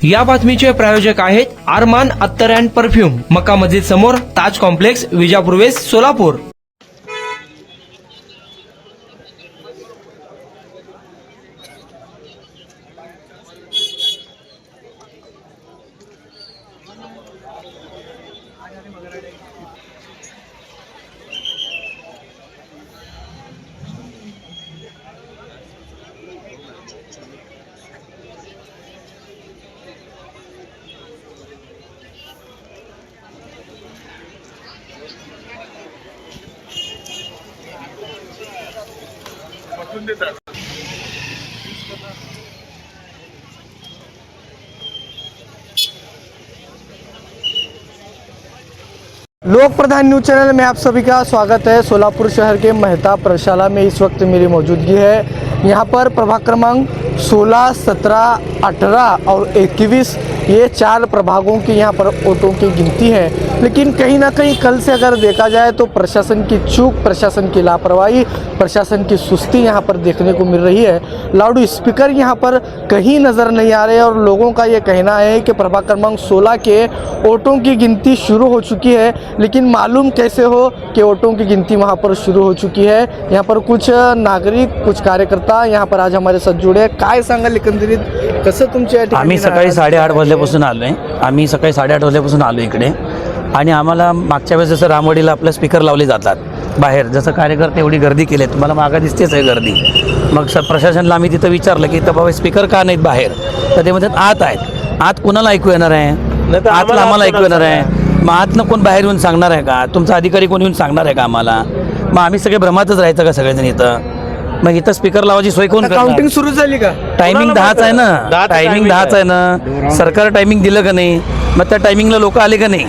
या बातमीचे प्रायोजक आहेत अरमान अत्तर अँड परफ्यूम, मक्का मस्जिद समोर, ताज कॉम्प्लेक्स, विजापूर वेस्ट, सोलापूर। लोक प्रधान न्यूज चैनल में आप सभी का स्वागत है। सोलापुर शहर के मेहता प्रशाला में इस वक्त मेरी मौजूदगी है। यहाँ पर प्रभाग क्रमांक 16, 17, 18 और 21 ये 4 प्रभागों की यहाँ पर वोटों की गिनती है। लेकिन कहीं ना कहीं कल से अगर देखा जाए तो प्रशासन की चूक, प्रशासन की लापरवाही, प्रशासन की सुस्ती यहाँ पर देखने को मिल रही है। लाउड स्पीकर यहाँ पर कहीं नज़र नहीं आ रहे और लोगों का ये कहना है कि प्रभाग क्रमांक 16 के वोटों की गिनती शुरू हो चुकी है, लेकिन मालूम कैसे हो कि वोटों की गिनती वहाँ पर शुरू हो चुकी है। यहाँ पर कुछ नागरिक, कुछ कार्यकर्ता यहाँ पर आज हमारे साथ जुड़े। काय सांगाल एकंदरीत कसं तुमच्या? आम्ही सकाळी 8:30 वाजल्यापासून आलोय। आम्ही सकाळी 8:30 वाजल्यापासून आलो इकडे आणि आम्हाला मागच्या वेळेस जसं रामवाडीला आपले स्पीकर लावले जातात बाहेर, जसं कार्यकर्ते एवढी गर्दी केली, तुम्हाला मागं दिसतेच आहे गर्दी। मग प्रशासनाला आम्ही तिथं विचारलं की तर बाबा स्पीकर का नाहीत बाहेर, तर ते म्हणतात आत आहेत। आत कुणाला ऐकू येणार आहे? आतला आम्हाला ऐकू येणार आहे? मग आतनं कोण बाहेर येऊन सांगणार आहे का? तुमचा अधिकारी कोण येऊन सांगणार आहे का आम्हाला? मग आम्ही सगळे भ्रमातच राहायचं का सगळेजण इथं? मग इथं स्पीकर लावायची सोय कोण करणार? काउंटिंग सुरू झाली का? टायमिंग 10च आहे ना, टायमिंग 10च आहे ना। सरकार टायमिंग दिलं का नाही? मग त्या टायमिंगला लोक आले का नाही?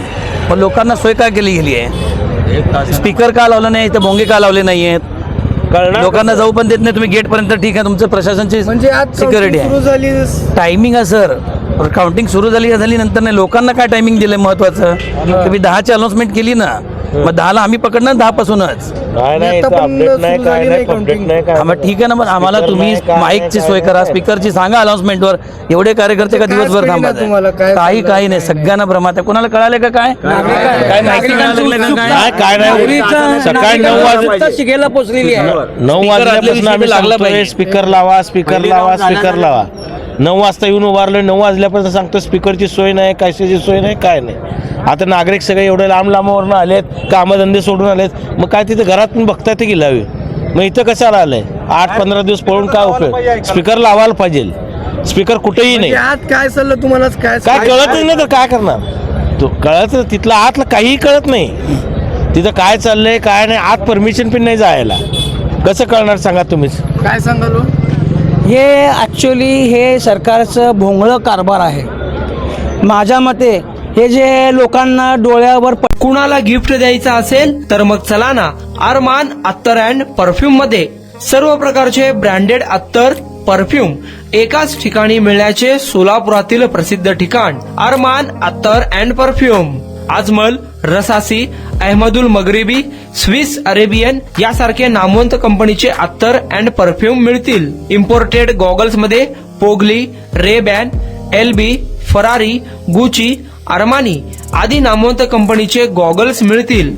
मग लोकांना सोय का केली गेली आहे? स्पीकर का लावलं नाही? इथं भोंगे का लावले नाही आहेत? लोकांना जाऊ पण देत नाही तुम्ही गेटपर्यंत। ठीक आहे, तुमचं प्रशासनची म्हणजे आज सिक्युरिटी सुरू आहे, झाली, टायमिंग आहे सर। काउंटिंग सुरू झाली नंतर नाही, लोकांना काय टायमिंग दिलंय महत्वाचं? तुम्ही 10ची अनाउन्समेंट केली ना, मग 10ला आम्ही पकडणार 10 पासूनच। मग ठीक आहे ना, मग आम्हाला तुम्ही माईकची सोय करा, स्पीकरची सांगा अनाउन्समेंटवर। एवरे कार्यकर्ते का दिवसभर थांबत काही नाही, सगळ्यांना भ्रमात आहे। कोणाला कळाले का काय? काय माहिती काय नाही? सकाळी 9 वाजता शिकायला पोहोचलेली आहे। 9 वाजल्यापासून आम्ही सांगतोय स्पीकर लावा, स्पीकर लावा, स्पीकर लावा। 9 वाजता येऊन उभारलोय, 9 वाजल्यापासून सांगतो स्पीकरची सोय नाही, कशाची सोय नाही, काय नाही। आता नागरिक सगळे एवढे लांबवरून आलेत, कामधंदे सोडून आलेत, मग काय तिथे घरात पण बघताय ते गेलावे। मग इथं कशाला आलंय? 8-15 दिवस पळून काय उपयोग? स्पीकर लावायला पाहिजे, स्पीकर कुठेही नाही। आत काय चाललं तुम्हाला? काय कळत नाही तर काय करणार? तो कळत, तिथला आतला काहीही कळत नाही, तिथं काय चाललंय काय नाही। आत परमिशन पण नाही जायला, कसं कळणार सांगा तुम्हीच? काय सांगाल? हे ॲक्च्युली हे सरकारचं भोंगळं कारभार आहे माझ्या मते। हे जे लोकांना डोळ्यावर कुणाला गिफ्ट द्यायचं असेल तर मग चला ना अरमान अत्तर अँड परफ्यूम मध्ये। सर्व प्रकारचे ब्रँडेड अत्तर, परफ्यूम एकाच ठिकाणी मिळण्याचे सोलापुरातील प्रसिद्ध ठिकाण अरमान अत्तर and perfume. Ajmal, Rasasi, Ahmed Al Maghribi, Swiss Arabian यासारखे नामवंत कंपनीचे अत्तर अँड परफ्यूम मिळतील। इम्पोर्टेड गॉगल्स मध्ये पोगली, Ray Ban, LB, Ferrari, Gucci, Armani आदी नामवंत कंपनीचे गॉगल्स मिळतील।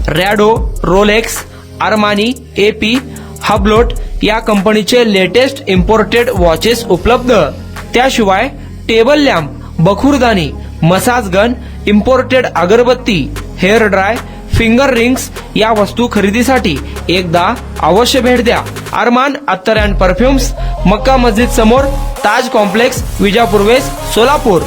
Rado, Rolex, Armani, AP, Hublot या कंपनीचे लेटेस्ट इम्पोर्टेड वॉचेस उपलब्ध। त्याशिवाय टेबल लॅम्प, बखुरदानी, मसाज गन, इम्पोर्टेड अगरबत्ती, हेअर ड्राय, फिंगर रिंग्स या वस्तू खरेदीसाठी एकदा अवश्य भेट द्या। अरमान अत्तर अँड परफ्यूम्स, मक्का मस्जिद समोर, ताज कॉम्प्लेक्स, विजापूर वेस्ट, सोलापूर।